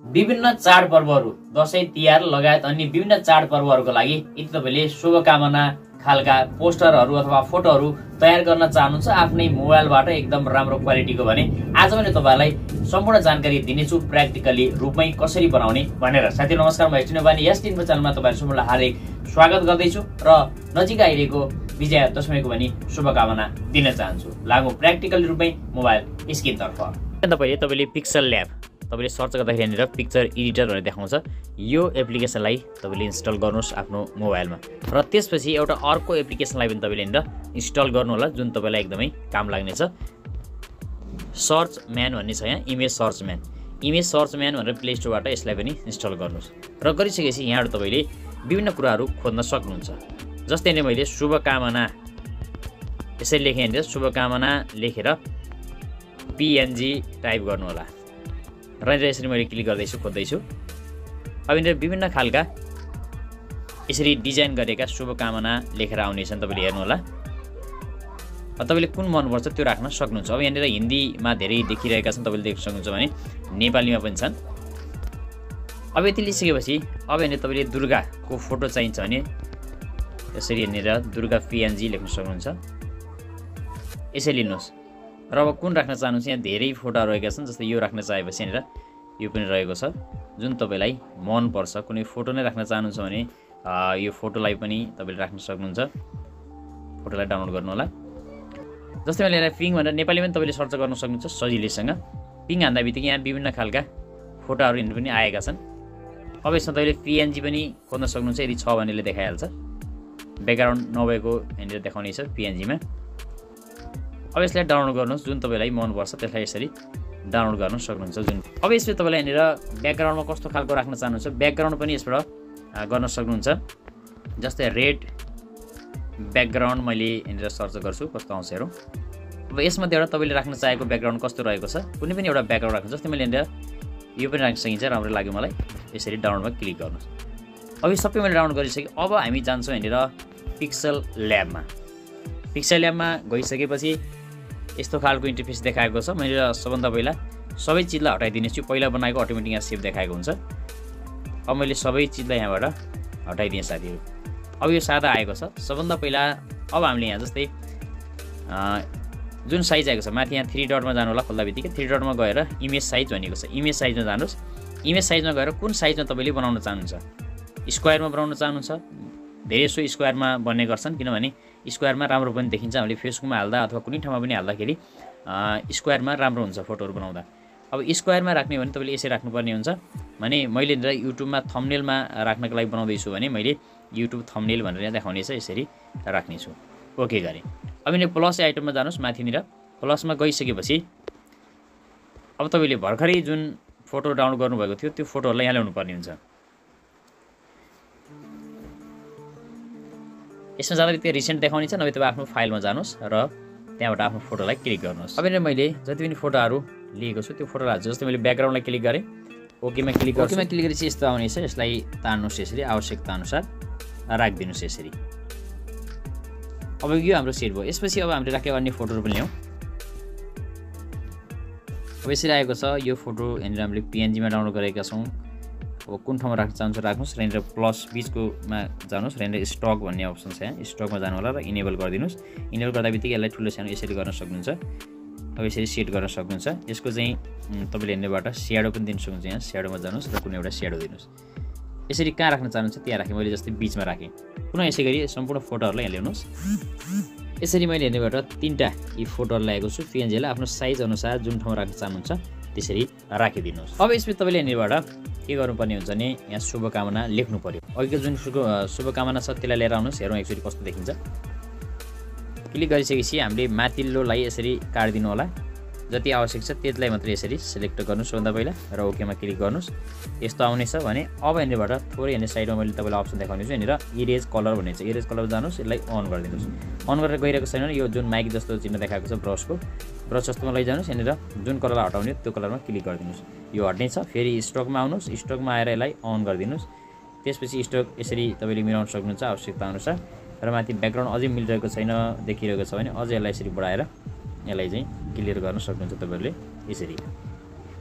विभिन्न चाडपर्वहरू दशैं तिहार लगायत अन्य विभिन्न चाडपर्वहरूको लागि यदि तपाईले शुभकामना खालका पोस्टरहरू अथवा फोटोहरू तयार गर्न चाहनुहुन्छ आफ्नै मोबाइलबाट एकदम राम्रो क्वालिटीको भने आज मैले तपाईलाई सम्पूर्ण जानकारी दिनेछु प्र्याक्टिकली रूपमै कसरी बनाउने भनेर। साथीहरु नमस्कार, म स्टिनफो सदीइन्फो च्यानलमा तपाईहरु सम्पूर्णलाई हार्दिक स्वागत गर्दैछु र नजिक आइरहेको विजयादशमीको पनि शुभकामना दिन चाहन्छु। लागौं प्र्याक्टिकली रूपमै मोबाइल स्क्रिनतर्फ। तपाईले पिक्सल ल्याब तपाईले सर्च गर्दाखेरि यहाँनिर पिक्चर एडिटर भनेर देखाउँछ। यो एप्लिकेसनलाई तपाईले इन्स्टल गर्नुहोस् आफ्नो मोबाइलमा र त्यसपछि एउटा अर्को एप्लिकेसनलाई पनि तपाईले यहाँनिर इन्स्टल गर्नु होला जुन तपाईलाई एकदमै काम लाग्नेछ। सर्च म्यान भन्ने छ यहाँ, image search man. Image search man भनेर प्ले स्टोरबाट यसलाई पनि इन्स्टल गर्नुहोस् र गरिसकेपछि यहाँबाट तपाईले विभिन्न कुराहरू खोज्न सक्नुहुन्छ। जस्तै नै मैले शुभकामना यसरी लेखेँ, यहाँनिर शुभकामना लेखेर पीएनजी टाइप गर्नु होला र यसरी मैले क्लिक गर्दैछु, खोज्दैछु। अब यिनीहरू विभिन्न खालका यसरी डिजाइन गरेका शुभकामना लेखेर आउनेछन्, तपाईले हेर्नु होला। तपाईले कुन मनपर्छ त्यो राख्न सक्नुहुन्छ। अब यहाँनिर हिन्दीमा धेरै देखिरहेका छन्, तपाईले देख्न सक्नुहुन्छ भने नेपालीमा पनि छन्। अब यति लिइसकेपछि अब यहाँनिर तपाईले दुर्गाको फोटो चाहिन्छ भने यसरी यहाँनिर दुर्गा पीएनजी लेख्न सक्नुहुन्छ, यसरी लिनुहोस्। र अब कुन राख्न चाहनुहुन्छ, यहाँ धेरै फोटोहरू रहेका छन्। जस्तै यो राख्न चाहेपछि यहाँनिर यो पनि रहेको छ जुन तपाईलाई मन पर्छ। कुनै फोटो नै राख्न चाहनुहुन्छ भने यो फोटोलाई पनि तपाईले राख्न सक्नुहुन्छ। फोटोलाई डाउनलोड गर्नु होला। जस्तै मैले यहाँ पिङ भनेर नेपालीमा पनि तपाईले सर्च गर्न सक्नुहुन्छ सजिलैसँग। पिङ हान्दा बित्तिकै यहाँ विभिन्न खालका फोटोहरू यिनीहरू पनि आएका छन्। अब यसमा तपाईले पीएनजी पनि खोज्न सक्नुहुन्छ, यदि छ भने देखाइहाल्छ। ब्याकग्राउन्ड नभएको यहाँनिर देखाउने छ पीएनजीमा। अब यसलाई डाउनलोड गर्नुहोस्, जुन तपाईलाई मन पर्छ त्यसलाई यसरी डाउनलोड गर्न सक्नुहुन्छ। जुन अब यसमा तपाईलाई यहाँनिर ब्याकग्राउन्डमा कस्तो खालको राख्न चाहनुहुन्छ ब्याकग्राउन्ड पनि यसबाट गर्न सक्नुहुन्छ। जस्तै रेड ब्याकग्राउन्ड मैले यहाँनिर सर्च गर्छु कस्तो आउँछ हेरौँ। अब यसमध्ये एउटा तपाईले राख्न चाहेको ब्याकग्राउन्ड कस्तो रहेको छ, कुनै पनि एउटा ब्याकग्राउन्ड राख्नु। जस्तै मैले यहाँनिर यो पनि राख्न सकिन्छ, राम्रो लाग्यो मलाई। यसरी डाउनलोडमा क्लिक गर्नुहोस्। अब यो सबै मैले डाउनलोड गरिसकेँ। अब हामी जान्छौँ यहाँनिर पिक्सल ल्याबमा। पिक्सल ल्याबमा गइसकेपछि यस्तो खालको इन्टरफेस देखाएको छ। मैले सबभन्दा पहिला सबै चिजलाई हटाइदिनेछु। पहिला बनाएको अटोमेटिक यहाँ सेभ देखाएको हुन्छ। अब मैले सबै चिजलाई यहाँबाट हटाइदिएँ साथीहरू। अब यो सादा आएको छ। सबभन्दा पहिला अब हामीले यहाँ जस्तै जुन साइज आएको छ माथि यहाँ 3 डटमा जानु होला। खोल्दा बित्तिकै 3 डटमा गएर इमेज साइज भनेको छ, इमेज साइजमा जानुहोस्। इमेज साइजमा गएर कुन साइजमा तपाईँले बनाउन चाहनुहुन्छ, स्क्वायरमा बनाउन चाहनुहुन्छ। धेरै सो स्क्वायरमा बन्ने गर्छन् किनभने स्क्वायरमा राम्रो पनि देखिन्छ। हामीले फेसबुकमा हाल्दा अथवा कुनै ठाउँमा पनि हाल्दाखेरि स्क्वायरमा राम्रो हुन्छ फोटोहरू बनाउँदा। अब स्क्वायरमा राख्ने भने तपाईँले यसरी राख्नुपर्ने हुन्छ। भने मैले युट्युबमा थम्बनेलमा राख्नको लागि बनाउँदैछु भने मैले युट्युब थम्बनेल भनेर यहाँ देखाउने छ, यसरी राख्नेछु। ओके गरेँ। अब यिनीहरू प्लस आइटममा जानुहोस्। माथिनिर प्लसमा गइसकेपछि अब तपाईँले भर्खरै जुन फोटो डाउनलोड गर्नुभएको थियो त्यो फोटोहरूलाई यहाँ ल्याउनु पर्ने हुन्छ। यसमा जाँदा बित्तिकै रिसेन्ट देखाउने छ, नभए तपाईँ आफ्नो फाइलमा जानुहोस् र त्यहाँबाट आफ्नो फोटोलाई क्लिक गर्नुहोस्। अब यहाँनिर मैले जति पनि फोटोहरू लिएको छु त्यो फोटो राख्छु। जस्तै मैले ब्याकग्राउन्डलाई क्लिक गरेँ, ओकेमा क्लिक गर्छु। ओकेमा क्लिक गरेपछि यस्तो आउनेछ, यसलाई तान्नुहोस् यसरी आवश्यकता अनुसार राखिदिनुहोस् यसरी। अब यो हाम्रो सेट भयो। यसपछि अब हामीले राखेको अन्य फोटोहरू पनि ल्याउँ। अब यसरी आएको छ यो फोटो। यहाँनिर हामीले पीएनजीमा डाउनलोड गरेका छौँ। अब कुन ठाउँमा राख्न चाहन्छ राख्नुहोस् र यहाँनिर प्लस बिचकोमा जानुहोस् र यहाँनिर स्टक भन्ने अप्सन छ, यहाँ स्टकमा जानु होला र इनेबल गरिदिनुहोस्। इनेबल गर्दा बित्तिकै यसलाई ठुलो सानो यसरी गर्न सक्नुहुन्छ। अब यसरी सेट गर्न सक्नुहुन्छ। यसको चाहिँ तपाईँले यहाँनिरबाट स्याडो पनि दिन सक्नुहुन्छ। यहाँ स्याडोमा जानुहोस् र कुनै एउटा स्याडो दिनुहोस्। यसरी कहाँ राख्न चाहनुहुन्छ त्यहाँ राखेँ। मैले जस्तै बिचमा राखेँ। पुनः यसै गरी सम्पूर्ण फोटोहरूलाई यहाँ ल्याउनुहोस्। यसरी मैले यहाँनिरबाट 3टा यी फोटोहरू ल्याएको छु। पीएनजीलाई आफ्नो साइज अनुसार जुन ठाउँमा राख्न चाहनुहुन्छ त्यसरी राखिदिनुहोस्। अब यसमा तपाईँले यहाँनिरबाट के गर्नुपर्ने हुन्छ भने यहाँ शुभकामना लेख्नु पर्यो। अघिको जुन शुभकामना छ त्यसलाई लिएर आउनुहोस्। हेरौँ एकचोटि कस्तो देखिन्छ। क्लिक गरिसकेपछि हामीले माथिल्लोलाई यसरी काटिदिनु होला। जति आवश्यक छ त्यसलाई मात्रै यसरी सिलेक्ट गर्नुहोस् सबभन्दा पहिला र ओकेमा क्लिक गर्नुहोस्। यस्तो आउनेछ भने अब यहाँनिरबाट थोरै यहाँनिर साइडमा मैले तपाईँलाई अप्सन देखाउने छु। यहाँनिर इरेज कलर भन्ने छ, इरेज कलर जानुहोस्, यसलाई अन गरिदिनुहोस्। अन गरेर गइरहेको छैन यो जुन माइक जस्तो चिन्ह देखाएको छ ब्रसको, ब्रस जस्तोमा लैजानुहोस्। यहाँनिर जुन कलरलाई हटाउने त्यो कलरमा क्लिक गरिदिनुहोस्। यो हट्ने छ। फेरि स्टकमा आउनुहोस्, स्टकमा आएर यसलाई अन गरिदिनुहोस्। त्यसपछि स्टक यसरी तपाईँले मिलाउन सक्नुहुन्छ आवश्यकता अनुसार। र माथि ब्याकग्राउन्ड अझै मिलिरहेको छैन देखिरहेको छ भने अझै यसलाई यसरी बढाएर यसलाई चाहिँ क्लियर गर्न सक्नुहुन्छ तपाईँहरूले यसरी।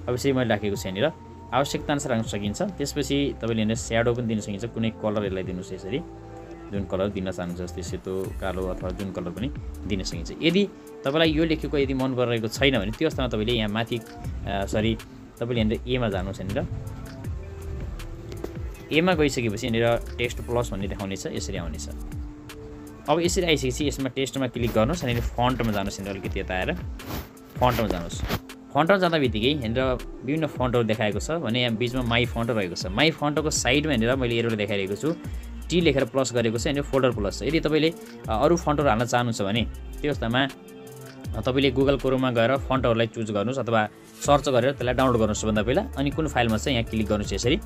अब यसरी मैले राखेको छु यहाँनिर। आवश्यकताअनुसार राख्न सकिन्छ। त्यसपछि तपाईँले यहाँनिर स्याडो पनि दिन सकिन्छ, कुनै कलर यसलाई दिनुहोस् यसरी, जुन कलर दिन चाहनुहुन्छ जस्तै सेतो कालो अथवा जुन कलर पनि दिन सकिन्छ। यदि तपाईँलाई यो लेखेको यदि मन परिरहेको छैन भने त्यो अवस्थामा तपाईँले यहाँ माथि तपाईँले यहाँनिर एमा जानुहोस्। यहाँनिर एमा गइसकेपछि यहाँनिर टेक्स्ट प्लस भन्ने देखाउनेछ, यसरी आउनेछ। अब यसरी आइसकेपछि यसमा टेक्स्टमा क्लिक गर्नुहोस् अनि फन्टमा जानुहोस्। यहाँनिर अलिकति यता आएर फन्टमा जानुहोस्। फन्टमा जाँदा बित्तिकै यहाँनिर विभिन्न फन्टहरू देखाएको छ भने यहाँ बिचमा माई फन्ट रहेको छ। माई फन्टको साइडमा यहाँनिर मैले एरोले देखाइरहेको छु, टी लेखेर प्लस गरेको छ, यहाँनिर फोल्डर प्लस छ। यदि तपाईँले अरू फन्टहरू हाल्न चाहनुहुन्छ भने त्यो अवस्थामा तपाईँले गुगल क्रोममा गएर फन्टहरूलाई चुज गर्नुहोस् अथवा सर्च गरेर त्यसलाई डाउनलोड गर्नुहोस् सबभन्दा पहिला। अनि कुन फाइलमा छ यहाँ क्लिक गर्नुहोस्, यसरी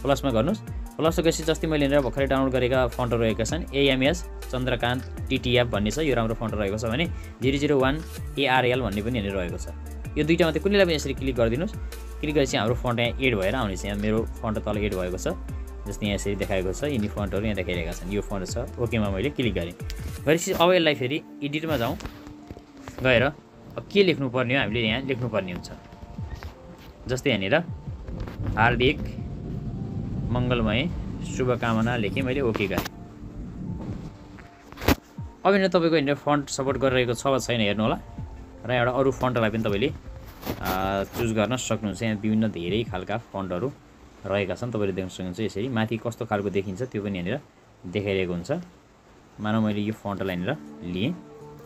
प्लसमा गर्नुहोस्। प्लस गएपछि जस्तै मैले यहाँनिर भर्खरै डाउनलोड गरेका फन्टहरू रहेका छन्, एएमएस चन्द्रकान्त टिटिएफ भन्ने छ, यो राम्रो फन्ट रहेको छ भने 001 ARL भन्ने पनि यहाँनिर रहेको छ। यो दुईटा मात्रै कुनैलाई पनि यसरी क्लिक गरिदिनुहोस्। क्लिक गरेपछि हाम्रो फन्ट यहाँ एड भएर आउनेछ। यहाँ मेरो फन्ट तल एड भएको छ, जस्तै यहाँ यसरी देखाएको छ, यिनी फन्टहरू यहाँ देखाइरहेका छन्। यो फन्ट छ, ओकेमा मैले क्लिक गरेँ। गरेपछि अब यसलाई फेरि एडिटमा जाउँ, गएर अब के लेख्नुपर्ने हो हामीले यहाँ लेख्नुपर्ने हुन्छ। जस्तै यहाँनिर हार्दिक मङ्गलमय शुभकामना लेखेँ मैले, ओके गरेँ। अब यहाँनिर तपाईँको यहाँनिर फन्ट सपोर्ट गरिरहेको छ वा छैन हेर्नु होला। र एउटा अरू फन्टलाई पनि तपाईँले चुज गर्न सक्नुहुन्छ। यहाँ विभिन्न धेरै खालका फन्टहरू रहेका छन्, तपाईँले देख्न सक्नुहुन्छ। यसरी माथि कस्तो खालको देखिन्छ त्यो पनि यहाँनिर देखाइरहेको हुन्छ। मानव मैले यो फन्टलाई यहाँनिर लिएँ।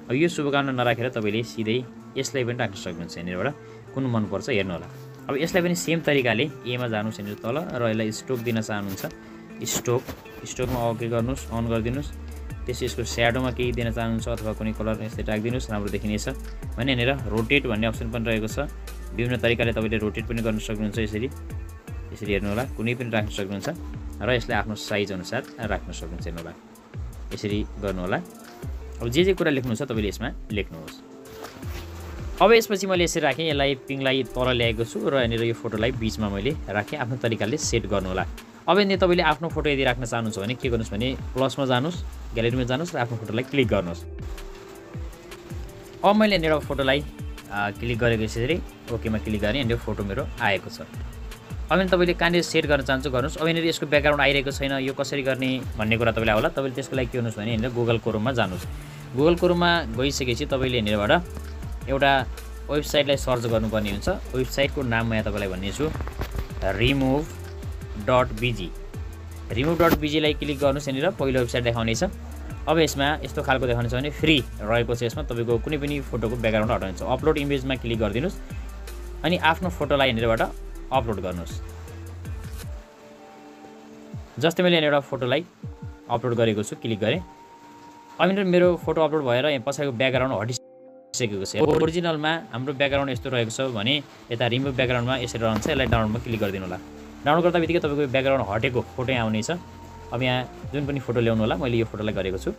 अब यो शुभकामना नराखेर तपाईँले सिधै यसलाई पनि राख्न सक्नुहुन्छ। यहाँनिरबाट कुन मनपर्छ हेर्नु होला। अब यसलाई पनि सेम तरिकाले एमा जानुहोस् यहाँनिर तल र यसलाई स्ट्रोक दिन चाहनुहुन्छ, स्ट्रोकमा ओके गर्नुहोस्, अन गरिदिनुहोस्। त्यसपछि यसको स्याडोमा केही दिन चाहनुहुन्छ अथवा कुनै कलर यस्तै राखिदिनुहोस्, राम्रो देखिनेछ भने यहाँनिर रोटेट भन्ने अप्सन पनि रहेको छ। विभिन्न तरिकाले तपाईँले रोटेट पनि गर्न सक्नुहुन्छ। यसरी हेर्नु होला, कुनै पनि राख्न सक्नुहुन्छ र यसलाई आफ्नो साइज अनुसार राख्न सक्नुहुन्छ। हेर्नु होला, यसरी गर्नु होला। अब जे कुरा लेख्नु छ तपाईँले यसमा लेख्नुहोस्। अब यसपछि मैले यसरी राखेँ, यसलाई पिङलाई तल ल्याएको छु र यहाँनिर यो फोटोलाई बिचमा मैले राखेँ। आफ्नो तरिकाले सेट गर्नु होला। अब यहाँनिर तपाईँले आफ्नो फोटो यदि राख्न चाहनुहुन्छ भने के गर्नुहोस् भने प्लसमा जानुहोस्, ग्यालेरीमा जानुहोस् र आफ्नो फोटोलाई क्लिक गर्नुहोस्। अब मैले यहाँनिर फोटोलाई क्लिक गरेको यसरी ओकेमा क्लिक गरेँ, यहाँनिर फोटो मेरो आएको छ। अब यहाँनिर तपाईँले कहाँनिर सेट गर्न चाहन्छ गर्नुहोस्। अब यहाँनिर यसको ब्याकग्राउन्ड आइरहेको छैन, यो कसरी गर्ने भन्ने कुरा तपाईँलाई होला। तपाईँले त्यसको लागि के गर्नुहोस् भने यहाँनिर गुगल क्रोममा जानुहोस्। गुगल क्रोममा गइसकेपछि तपाईँले यहाँनिरबाट एउटा वेबसाइटलाई सर्च गर्नुपर्ने हुन्छ। वेबसाइटको नाम म यहाँ तपाईँलाई भन्नेछु, remove.bg लाई क्लिक गर्नुहोस्। यहाँनिर पहिलो वेबसाइट देखाउनेछ। अब यसमा यस्तो खालको देखाउनेछ भने फ्री रहेको छ। यसमा तपाईँको कुनै पनि फोटोको ब्याकग्राउन्ड हटाउनुहुन्छ। अपलोड इमेजमा क्लिक गरिदिनुहोस् अनि आफ्नो फोटोलाई यहाँनिरबाट अपलोड गर्नुहोस्। जस्तै मैले यहाँनिर फोटोलाई अपलोड गरेको छु, क्लिक गरेँ। अब यहाँनिर मेरो फोटो अपलोड भएर यहाँ पछाडिको ब्याकग्राउन्ड हटिसकेको छ। ओरिजिनलमा हाम्रो ब्याकग्राउन्ड यस्तो रहेको छ भने यता रिमुभ ब्याकग्राउन्डमा यसरी रहन्छ। यसलाई डाउनलोडमा क्लिक गरिदिनु होला। डाउनलोड गर्दा बित्तिकै तपाईँको ब्याकग्राउन्ड हटेको फोटो यहाँ आउनेछ। अब यहाँ जुन पनि फोटो ल्याउनु होला, मैले यो फोटोलाई गरेको छु।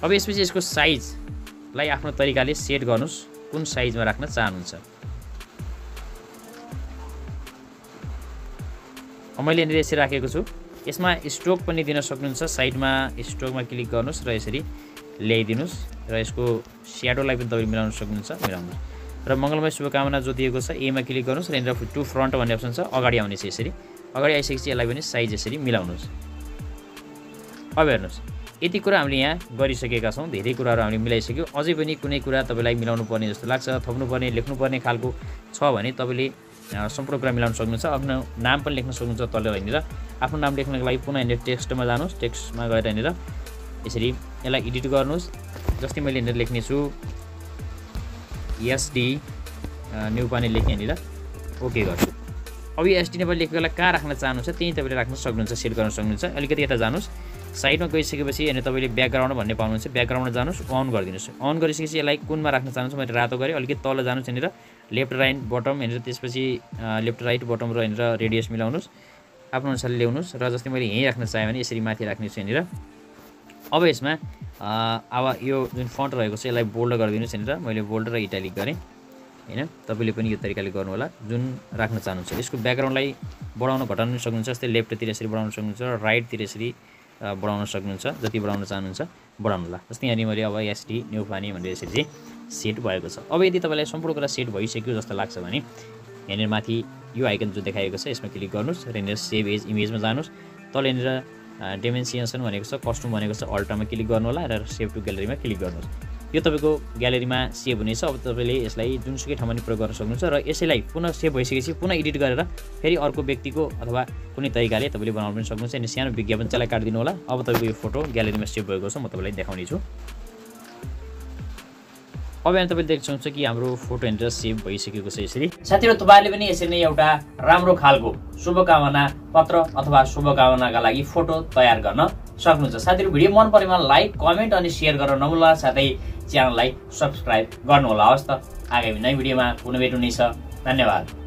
अब यसपछि यसको साइजलाई आफ्नो तरिकाले सेट गर्नुहोस्, कुन साइजमा राख्न चाहनुहुन्छ। अब मैले यहाँनिर यसरी राखेको छु। यसमा स्ट्रोक पनि दिन सक्नुहुन्छ। साइडमा स्ट्रोकमा क्लिक गर्नुहोस् र यसरी ल्याइदिनुहोस् र यसको स्याडोलाई पनि तपाईँले मिलाउन सक्नुहुन्छ, मिलाउनुहोस्। र मङ्गलमय शुभकामना जो दिएको छ एमा क्लिक गर्नुहोस् र यहाँनिर टु फ्रन्ट भन्ने अप्सन छ, अगाडि आउनेछ। यसरी अगाडि आइसकेपछि यसलाई पनि साइज यसरी मिलाउनुहोस्। अब हेर्नुहोस्, यति कुरा हामीले यहाँ गरिसकेका छौँ। धेरै कुराहरू हामीले मिलाइसक्यौँ। अझै पनि कुनै कुरा तपाईँलाई मिलाउनु पर्ने जस्तो लाग्छ, थप्नुपर्ने लेख्नुपर्ने खालको छ भने तपाईँले सम्पूर्ण कुरा मिलाउन सक्नुहुन्छ। आफ्नो नाम पनि लेख्न सक्नुहुन्छ तल यहाँनिर। आफ्नो नाम लेख्नको लागि पुनः यहाँनिर टेक्स्टमा जानुहोस्। टेक्स्टमा गएर यहाँनिर यसरी यसलाई एडिट गर्नुहोस्। जस्तै मैले यहाँनिर लेख्नेछु SD नेपाली लेखेँ, यहाँनिर ओके गर्छु। अब यो SD नेपाली लेखेको बेला कहाँ राख्न चाहनुहुन्छ त्यही तपाईँले राख्न सक्नुहुन्छ, सेट गर्न सक्नुहुन्छ। अलिकति यता जानुहोस्, साइडमा गइसकेपछि यहाँनिर तपाईँले ब्याकग्राउन्ड भन्ने पाउनुहुन्छ। ब्याकग्राउन्डमा जानुहोस्, अन गरिदिनुहोस्। अन गरिसकेपछि यसलाई कुनमा राख्न चाहनुहुन्छ मैले रातो गरेँ। अलिकति तल जानुहोस्, यहाँनिर लेफ्ट राइट बटम, यहाँनिर त्यसपछि लेफ्ट राइट बटम र यहाँनिर रेडियस मिलाउनुहोस्, आफ्नो अनुसारले ल्याउनुहोस्। र जस्तै मैले यहीँ राख्न चाहेँ भने यसरी माथि राख्नेछु यहाँनिर। अब यसमा अब यो जुन फन्ट रहेको छ यसलाई बोल्ड गरिदिनुहोस्। यहाँनिर मैले बोल्ड र इटालिक गरेँ हैन। तपाईँले पनि यो तरिकाले गर्नु होला जुन राख्न चाहनुहुन्छ। यसको ब्याकग्राउन्डलाई बढाउन घटाउन सक्नुहुन्छ। जस्तै लेफ्टतिर यसरी बढाउन सक्नुहुन्छ र राइटतिर यसरी बढाउन सक्नुहुन्छ। जति बढाउन चाहनुहुन्छ बढाउनु होला। जस्तै यहाँनिर मैले अब SD न्युपानी भनेर यसरी चाहिँ सेट भएको छ। अब यदि तपाईँलाई सम्पूर्ण कुरा सेट भइसक्यो जस्तो लाग्छ भने यहाँनिर माथि यो आइकन जो देखाएको छ यसमा क्लिक गर्नुहोस् र यहाँनिर सेभ एज इमेजमा जानुहोस्। तल यहाँनिर डेमेन्सिएसन भनेको छ, कस्ट्युम भनेको छ, अल्टरमा क्लिक गर्नु होला र सेभ टु ग्यालेरीमा क्लिक गर्नुहोस्। यो तपाईँको ग्यालेरीमा सेभ हुनेछ। अब तपाईँले यसलाई जुनसुकै ठाउँमा नि प्रयोग गर्न सक्नुहुन्छ र यसैलाई पुनः सेभ भइसकेपछि पुनः एडिट गरेर फेरि अर्को व्यक्तिको अथवा कुनै तरिकाले तपाईँले बनाउन पनि सक्नुहुन्छ। अनि सानो विज्ञापन चाहिँ काटिदिनु होला। अब तपाईँको यो फोटो ग्यालेरीमा सेभ भएको छ, म तपाईँलाई देखाउने छु। अब यहाँ तपाईँले देख्न सक्नुहुन्छ कि हाम्रो फोटो यहाँनिर सेभ भइसकेको छ यसरी। साथीहरू तपाईँहरूले पनि यसरी नै एउटा राम्रो खालको शुभकामना पत्र अथवा शुभकामनाका लागि फोटो तयार गर्न सक्नुहुन्छ। साथीहरू भिडियो मन परेमा लाइक, कमेन्ट अनि सेयर गर्न नभुल्नुहोला। साथै च्यानललाई सब्स्क्राइब गर्नुहोला। हवस् त, आगामी नयाँ भिडियोमा पुनः भेट हुनेछ। धन्यवाद।